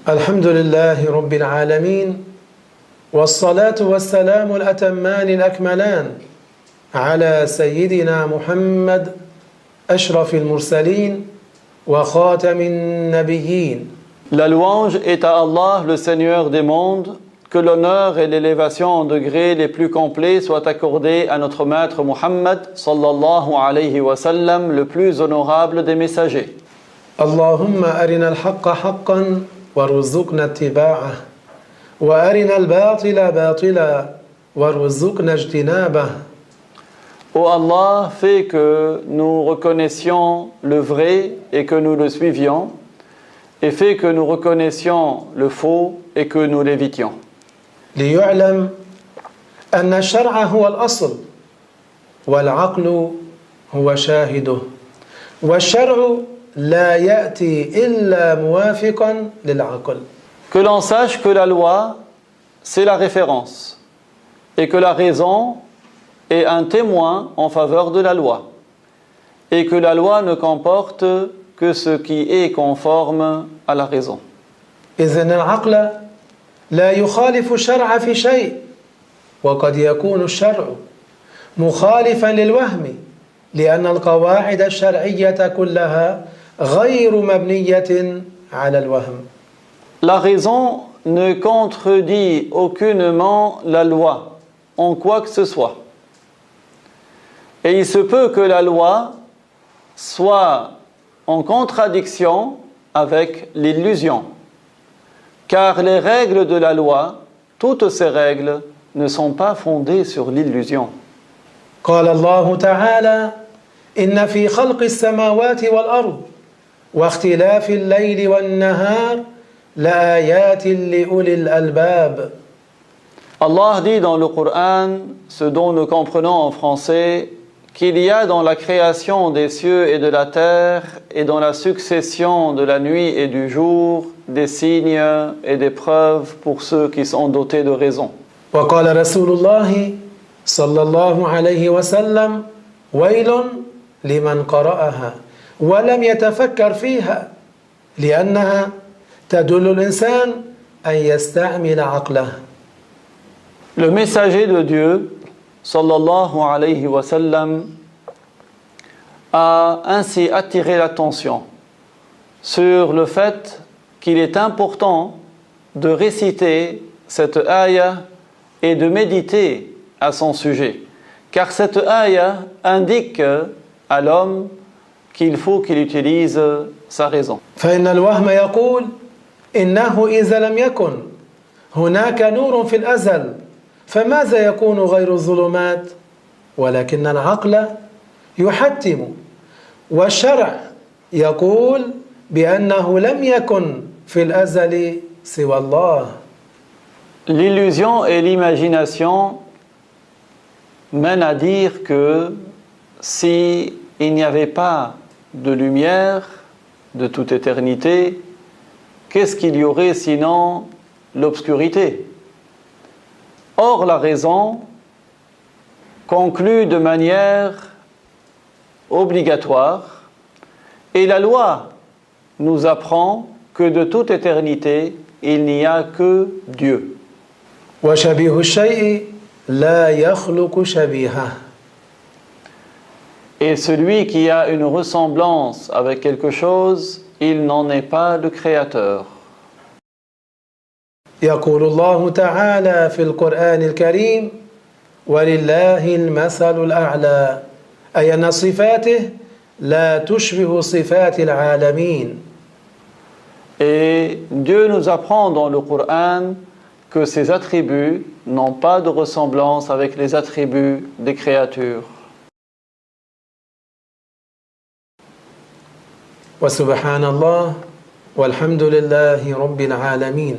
الحمد لله رب العالمين والصلاة والسلام الأتمان الأكملان على سيدنا محمد أشرف المرسلين وخاتم النبيين. La louange est à Allah, le Seigneur des mondes, que l'honneur et l'élévation en degrés les plus complets soient accordés à notre maître Muhammad sallallahu alayhi wa sallam, le plus honorable des messagers. Allahumma arina al-haqqa haqqan warzuqna ittiba'ah wa arina al-batila batila warzuqna ijtinabah. Ô Allah, fais que nous reconnaissions le vrai et que nous le suivions, et fais que nous reconnaissions le faux et que nous l'évitions. ليعلم أن الشرع هو الأصل والعقل هو شاهده والشرع لا يأتي إلا موافقا للعقل. Que l'on sache que la loi, c'est la référence, et que la raison est un témoin en faveur de la loi, et que la loi ne comporte que ce qui est conforme à la raison. إذن العقل لا يخالف الشرع في شيء وقد يكون الشرع مخالفا للوهم لأن القواعد الشرعية كلها غير مبنية على الوهم. La raison ne contredit aucunement la loi en quoi que ce soit. Et il se peut que la loi soit en contradiction avec l'illusion. Car les règles de la loi, toutes ces règles, ne sont pas fondées sur l'illusion. قال الله تعالى إن في خلق السماوات والأرض واختلاف الليل والنهار لآيات لأولي الألباب. Allah dit dans le Coran, ce dont nous comprenons en français, qu'il y a dans la création des cieux et de la terre et dans la succession de la nuit et du jour des signes et des preuves pour ceux qui sont dotés de raison. وقال رسول الله صلى الله عليه وسلم ويل لمن قرأها ولم يتفكر فيها لأنها تدل الإنسان أن يستعمل عقله. Le messager de Dieu sallallahu alayhi wa sallam a ainsi attiré l'attention sur le fait qu'il est important de réciter cette ayah et de méditer à son sujet. Car cette ayah indique à l'homme qu'il faut qu'il utilise sa raison. فإن الوهم يقول إنه إذا لم يكن هناك نور في الأزل فماذا يكون غير الظلمات ولكن العقل يحتم والشرع يقول بأنه لم يكن في الأزل سوى الله. L'illusion et l'imagination mènent à dire que si il n'y avait pas de lumière de toute éternité, qu'est-ce qu'il y aurait sinon l'obscurité? Or, la raison conclut de manière obligatoire et la loi nous apprend que de toute éternité, il n'y a que Dieu. وشبيه الشيء لا يخلق شبيهه. Et celui qui a une ressemblance avec quelque chose, il n'en est pas le créateur. يقول الله تعالى في القرآن الكريم ولله المثل الأعلى أي أن صفاته لا تشبه صفات العالمين. Et Dieu nous apprend dans le Coran que ses attributs n'ont pas de ressemblance avec les attributs des créatures. وسبحان الله والحمد لله رب العالمين.